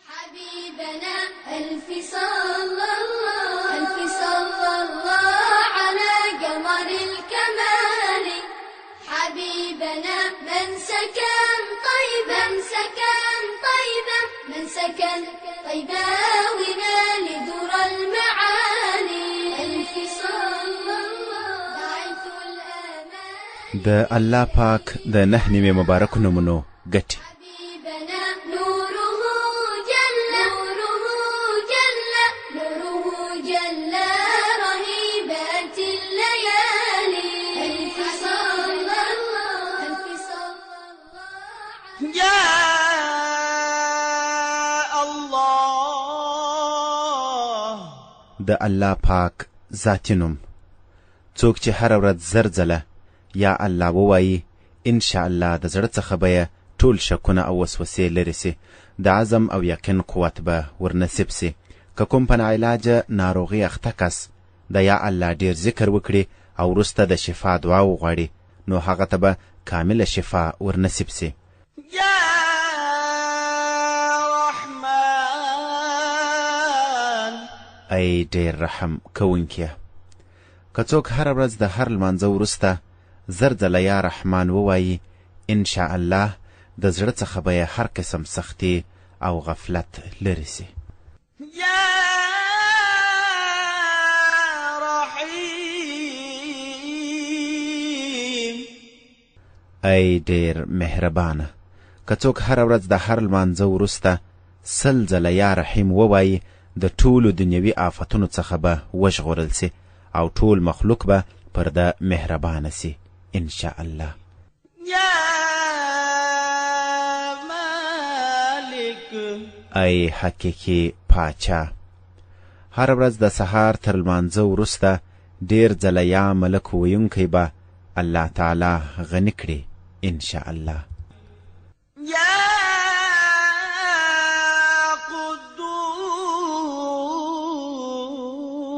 حبيبنا ألف صلى الله على قمر الكمال حبيبنا من سكن طيبا من سكن طيبا ونال در المعالي ألف صلى الله بعث الأمان د الله پاک د نهنی مبارک نمونو ګټي حبيبنا نوره جل رهيبات الليالي ألف صلى الله يا الله د الله پاک ذاتینم څوک چې هر ورځ زرزله یا الله ووایي ان شاء الله د زړه څخه به ټول شکونه او وسوسې لرې سي د عزم او یقین قوت به ورنصیب سي که کوم په ناعلاجه ناروغي اخته کس د یا الله ډیر ذکر وکړي او وروسته د شفا دعا وغواړي نو هغه ته به کامله شفا ورنصیب سي يا رحمن ای ډیر رحم کوونکیه که څوک هر ورځ د هر لمانځه وروسته زرځله یا رحمان ووایي ان شاء الله د زړه څخه به هر قسم سختی او غفلت لرې سي يا رحيم ای ډیر مهربانه که څوک هر ورځ د هر لمانځه وروسته سل ځله یا رحیم ووایي د ټولو دنیوي آفتونو څخه به وژغورل سي او ټول مخلوق به پر د مهربانه سي ان شاء الله يا مالك ای حقیقي پاچا هر ورځ د سهار تر لمانځه وروسته ډیر ځله یا ملک ویونکی به الله تعالی غني کړي ان شاء الله يا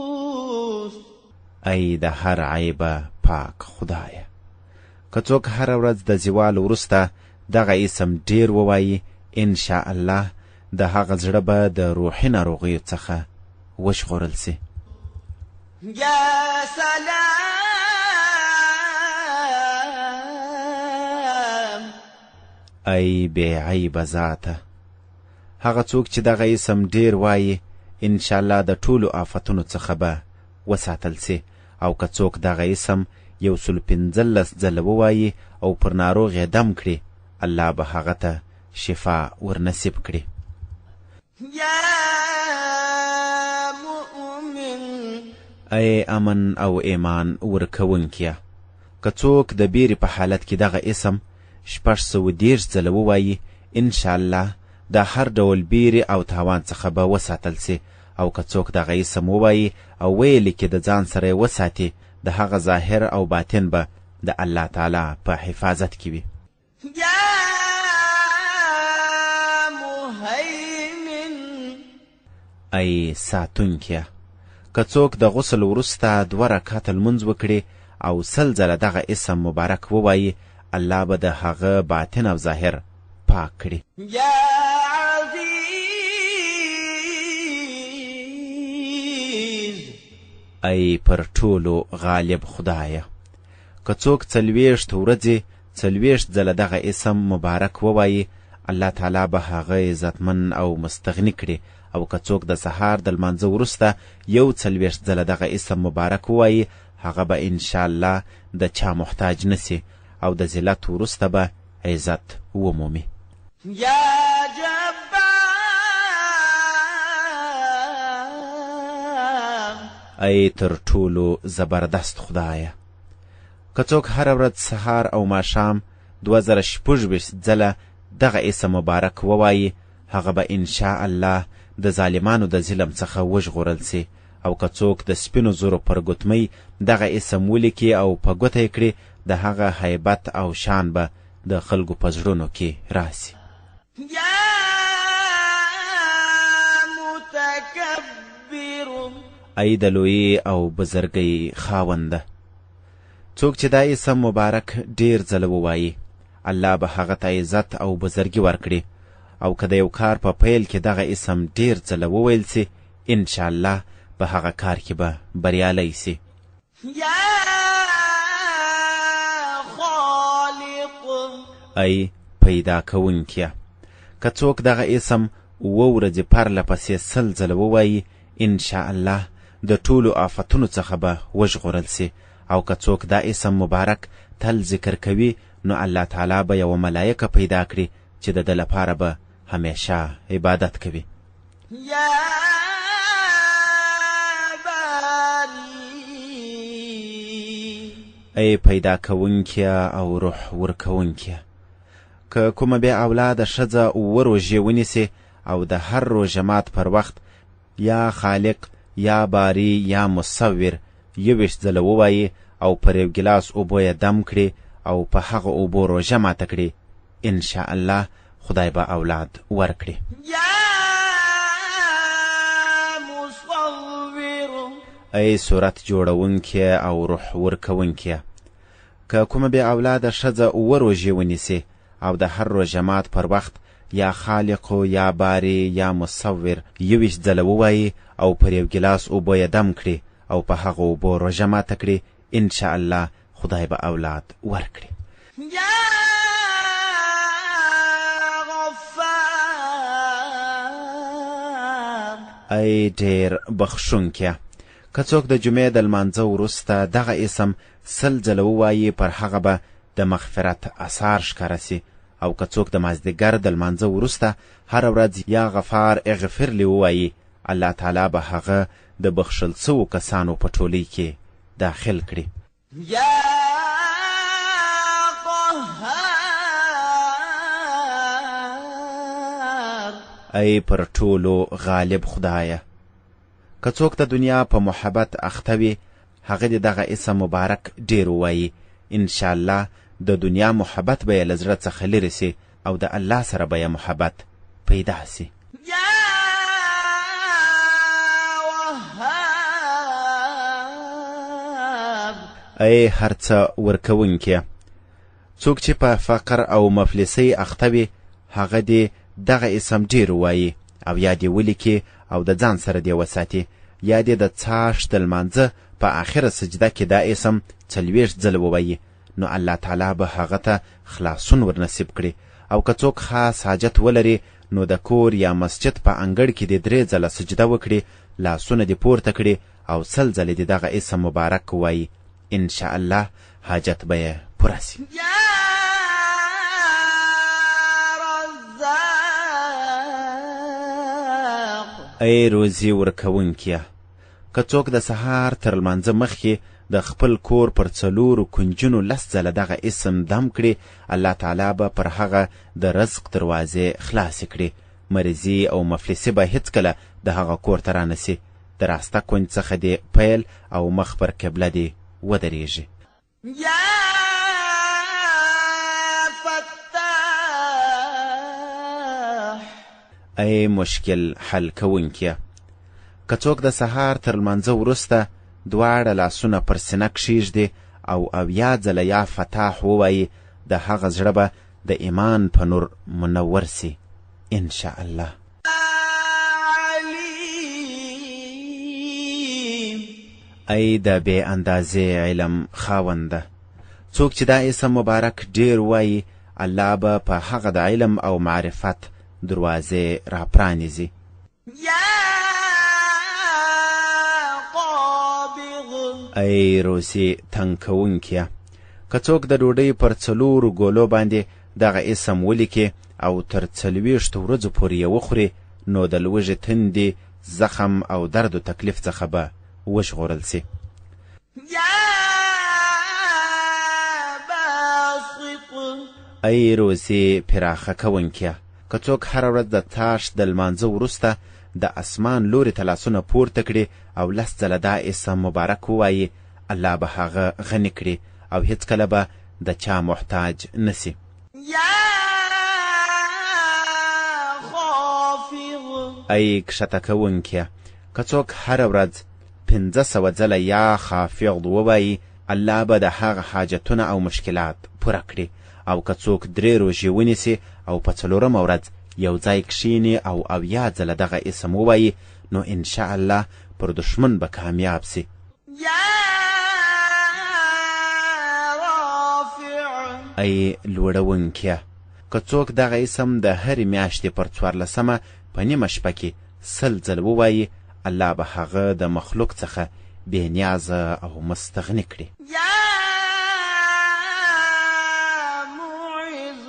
قدوس ای د هر عیبه پاک خدایه که څوک هر ورځ د زوال وروسته دغه اسم ډیر ووایي ان شاء الله د هغه زړه به د روحي ناروغیو څخه وژغورل سي يا سلام ای بی عیبه ذاته هغه څوک چې دغه اسم ډیر وایي ان شاء الله د ټولو آفتونو څخه به وساتل سي او که څوک دغه اسم 115 ځله ووایي او پر ناروغ یې دم کړي الله به هغه ته شفا ورنصیب کړي يا مؤمن ای امن او ایمان ورکوونکیه که څوک د بیرې په حالت کې دغه اسم 630 ځله ووایي ان شاء الله د هر ډول بیرې او تاوان څخه به وساتل سي او که څوک دغه اسم ووایي او ویلي کې د ځان سره وساتي د هغه ظاهر او باطن به د الله تعالی په حفاظت کې وي يا مهيمن ای ساتونکیه که څوک د غسل وروسته 2 رکعاته لمونځ وکړي او 100 ځله دغه اسم مبارک ووایي الله به د هغه باطن او ظاهر پاک کړي يا عزيز ای پر ټولو غالب خدایه که څوک 40 ورځې 40 ځله دغه اسم مبارک ووایي الله تعالی به هغه عزتمن او مستغني کړي او که څوک د سهار د لمانځه وروسته 41 ځله دغه اسم مبارک ووایي هغه به ان شاء الله د چا محتاج نسی او د ذلت وروسته به عزت ومومي يا جبار ای تر ټولو زبردست خدایه که څوک هر ورځ سهار او ماښام 2016 ځله دغه اسم مبارک ووایي هغه به ان شاء الله د ظالمانو د ظلم څخه وژغورل سي او که څوک د سپینو زرو پر ګوتمۍ دغه اسم ولیکي او په ګوته یې کړي د هغه هیبت او شان به د خلکو په زړونو کې راسي يا متكبر ای د لویی او بزرګۍ خاونده څوک چې دا اسم مبارک ډیر ځله ووایي الله به هغه ته عزت او بزرګي ورکړي او که د یو کار په پیل کې دغه اسم ډیر ځله وویل سي انشاءالله په هغه کار کې به بریالی سي. یا خالق ای پیدا کوونکیه، که څوک دغه اسم 7 ورځې پرله پسې 100 ځله ووایي انشاءالله د ټولو آفتونو څخه به وژغورل سي. او که څوک دا اسم مبارک تل ذکر کوي نو الله تعالی به یو ملائکه پیدا کړي چې د ده لپاره به همیشه عبادت کوي. یا باری ای پیدا کوونکیه او روح ورکوونکیه، که کومه بې اولاده ښځه 7 روژې ونیسي او د هر روژه مات پر وخت یا خالق یا باری یا مصور 21 ځله ووایي او پر یو ګیلاس اوبو یې دم کړي او په هغه اوبو روژه ماته کړي انشاءالله خدای به اولاد ورکړي. یا مصور ای صورت جوړونکیه او روح ورکوونکیه، که کومه بې اولاده ښځه 7 روژې ونیسي او د هر روژه مات پر وخت یا خالق یا باری یا مصور 21 ځله ووایي او پر یو ګیلاس اوبو یې دم کړي او په هغه اوبو روژه ماته کړي انشاءالله خدای به اولاد ورکړي. یا غفار ای ډیر بخښونکیه، که څوک د جمعې د لمانځه وروسته دغه اسم 100 ځله ووایي پر هغه به د مغفرت اثار ښکاره سي. او که څوک د مازدیګر د لمانځه وروسته هره ورځ یا غفار اغفر لی ووایي الله تعالی به هغه د بخښل سوو کسانو په ټولۍ کې داخل کړي. یا قهار ای پر ټولو غالب خدایه، که څوک د دنیا په محبت اخته وي هغه د دغه اسم مبارک ډیر ووایي انشاءالله د دنیا محبت به یې له زړه څخه لرې سي او د الله سره به یې محبت پیدا سي. یا وهاب ای هر څه ورکوونکیه، څوک چې په فقر او مفلسۍ اخته وي هغه دې دغه اسم ډیر ووایي او یا دې ولیکي او د ځان سره دې وساتي، یا دې د څاښت د لمانځه په آخره سجده کې دا اسم 40 ځله ووایي نو الله تعالی به هغه ته خلاصون ورنصیب کړي. او که څوک خاص حاجت ولري نو د کور یا مسجد په انګړ کې دې 3 ځله سجده وکړي، لاسونه دې پورته کړي او 100 ځله دې دغه اسم مبارک ووایي انشاءالله حاجت به یې پوره سي. یا رزاق ای روزي ورکوونکیه، که څوک د سهار تر لمانځه مخکې د خپل کور پر 4 کنجونو 10 ځله دغه اسم دم کړي الله تعالی به پر هغه د رزق دروازې خلاصې کړي. مریضي او مفلسي به هیڅکله د هغه کور ته رانسي. د راسته کنج څخه دې پیل او مخ پر قبله دې ودرېږي. یا فتاح ای مشکل حل کوونکیه، که څوک د سهار تر لمانځه وروسته 2 لاسونه پر سینه کښیږدي او 7 ځله یا فتاح ووایي د هغه زړه به د ایمان په نور منور سي انشاءالله. علیم ای د بې اندازې علم خاونده، څوک چې دا اسم مبارک ډیر وایي الله به په هغه د علم او معرفت دروازې را پرانیزي. یا ای روزي تنګ کوونکیه، که څوک د ډوډۍ پر 4 ګولو باندې دغه اسم ولیکي او تر 40 ورځو پورې یې وخوري نو د لوږې تندې زخم او درد و تکلیف څخه به وژغورل سي. یا باسط ای روزي پراخه کوونکیه، که څوک هره ورځ د تاش د لمانځه وروسته د اسمان لوري ته لاسونه پورته کړي او 10 ځله دا اسم مبارک ووایي الله به هغه غني کړي او هیڅکله به د چا محتاج نسی. یا خافض ای کښته کوونکیه، که څوک هره ورځ 500 ځله یا خافض ووایي الله به د هغه حاجتونه او مشکلات پوره کړي. او که څوک 3 روژې ونیسي او په 4مه ورځ یو ځای کښیني او اویا ځله دغه اسم ووایي نو انشاءالله پر دشمن به کامیاب سي. يا رافع ای لوړونکیه، که څوک دغه اسم د هرې میاشتې پر 14مه په نیمه شپه کې 100 ځل ووایي، الله به هغه د مخلوق څخه بې نیازه او مستغني کړي. يا معز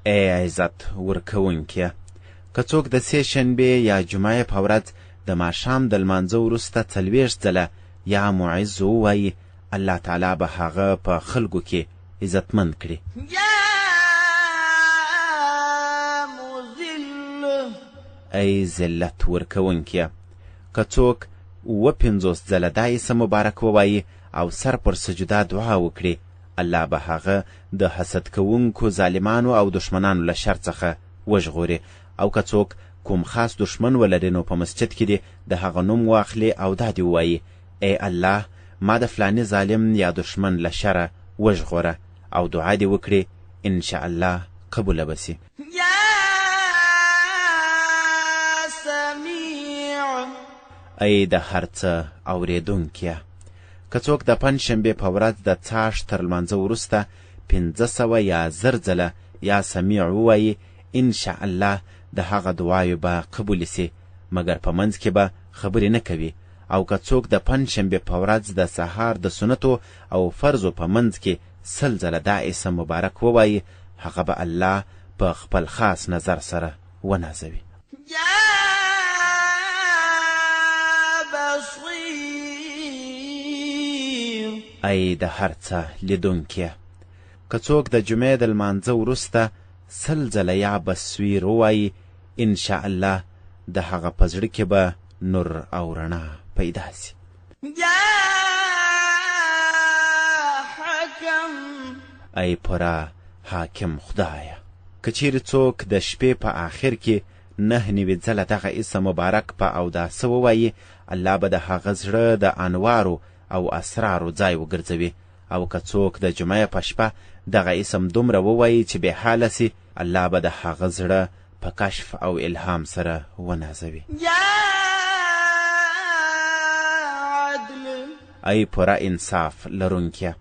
ای عزت ورکوونکیه، که څوک د سې شنبې یا جمعې په ورځ د ماښام د لمانځه وروسته 40 ځله یا معز ووایي، الله تعالی به هغه په خلکو کې عزتمند کړي. يا مذل ای ذلت ورکوونکیه، که څوک 50 ځله دا اسم مبارک ووایي او سر پر سجده دعا وکړي، الله به هغه د حسد کوونکو ظالمانو او دشمنانو له شر څخه وژغوري. او که څوک کوم خاص دشمن ولري نو په مسجد کې دې د هغه نوم واخلي او دا دې ووایي، ای الله ما د فلاني ظالم یا دشمن له شره وژغوره، او دعا دې وکړي، انشاءالله قبوله به سي. يا سميع ای د هر څه اورېدونکیه، که څوک د پنجشنبې په ورځ د څاښت تر لمانځه وروسته 500 یا 1000 ځله یا سمیع ووایي، انشاءالله د هغه دعاوې به قبولې سي، مګر په منځ کې به خبرې نه کوي. او که څوک د پنجشنبې په ورځ د سهار د سنتو او فرضو په منځ کې 100 ځله دا اسم مبارک ووایي، هغه به الله په خپل خاص نظر سره ونازوي. يا بصير ای د هر څه لیدونکیه، که څوک د جمعې د لمانځه وروسته 100 ځله یا بصیر ووایي، انشاءالله د هغه په زړه کې به نور او رڼا پیدا سي. يا حكم ای پورا حاکم خدایه، که چیرې څوک د شپې په آخر کې 9 ځله دغه اسم مبارک په اوداسه ووایي، الله به د هغه زړه د انوارو او اسرارو ځای وګرځوي. او که څوک د جمعې په شپه دغه اسم دومره ووایي چې بې حاله سي، الله به د هغه زړه په کشف او الهام سره ونازوي. يا عدل ای پوره انصاف لرونکیه،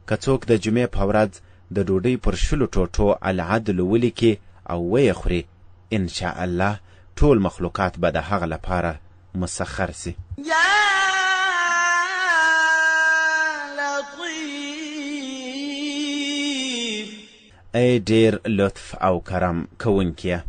که څوک د جمعې په ورځ د ډوډۍ پر 20 ټوټو العدل ولیکي او ویې خوري، انشاءالله ټول مخلوقات به د هغه لپاره مسخر سي. يا لطيف ای ډیر لطف او کرم کوونکیه،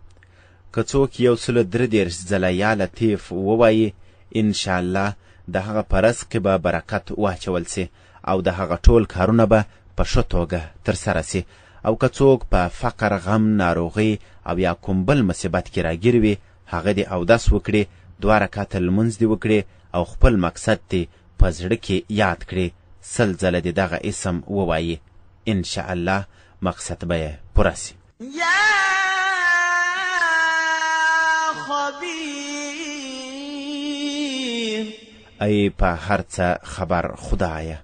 که څوک 133 ځله یا لطیف ووایي، انشاءالله د هغه په رزق کې به برکت واچول سي او د هغه ټول کارونه به په ښه توګه ترسره سي. او که څوک په فقر، غم، ناروغۍ او یا کوم بل مصیبت کې راګیر وي، هغه دې اودس وکړي، 2 رکعته لمونځ دې وکړي او خپل مقصد دې په زړه کې یاد کړي، 100 ځله دې دغه اسم ووایي، انشاءالله مقصد به یې پوره سي. يا خبير ای په هر څه خبر خدایه،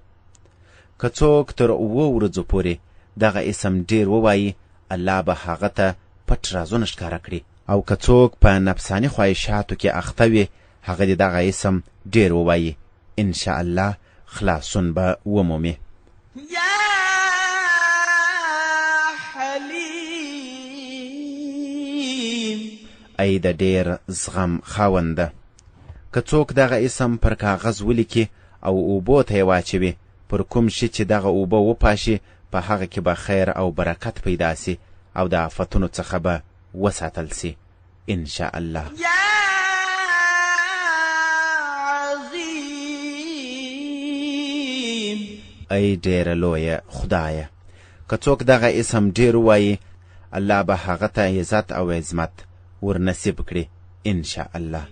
که څوک تر 7 ورځو پورې دغه اسم ډیر ووایي، الله به هغه ته پټ رازونه ښکاره کړي. او که څوک په نفساني خواهشاتو کې اخته وي، هغه دې دغه اسم ډیر ووایي، انشاءالله خلاصون به ومومي. يا حليم ای د ډیر زغم خاونده، که څوک دغه اسم پر کاغذ ولیکي او اوبو ته یې واچوي، پر کوم شي چې دغه اوبه وپاشي، په هغه کې به خیر او برکت پیدا سي او د آفتونو څخه به وساتل سي، انشاءالله. يا عظيم ای ډیره لویه خدایه، که څوک دغه اسم ډیر ووایي، الله به هغه ته عزت او عظمت ورنصیب کړي، انشاءالله.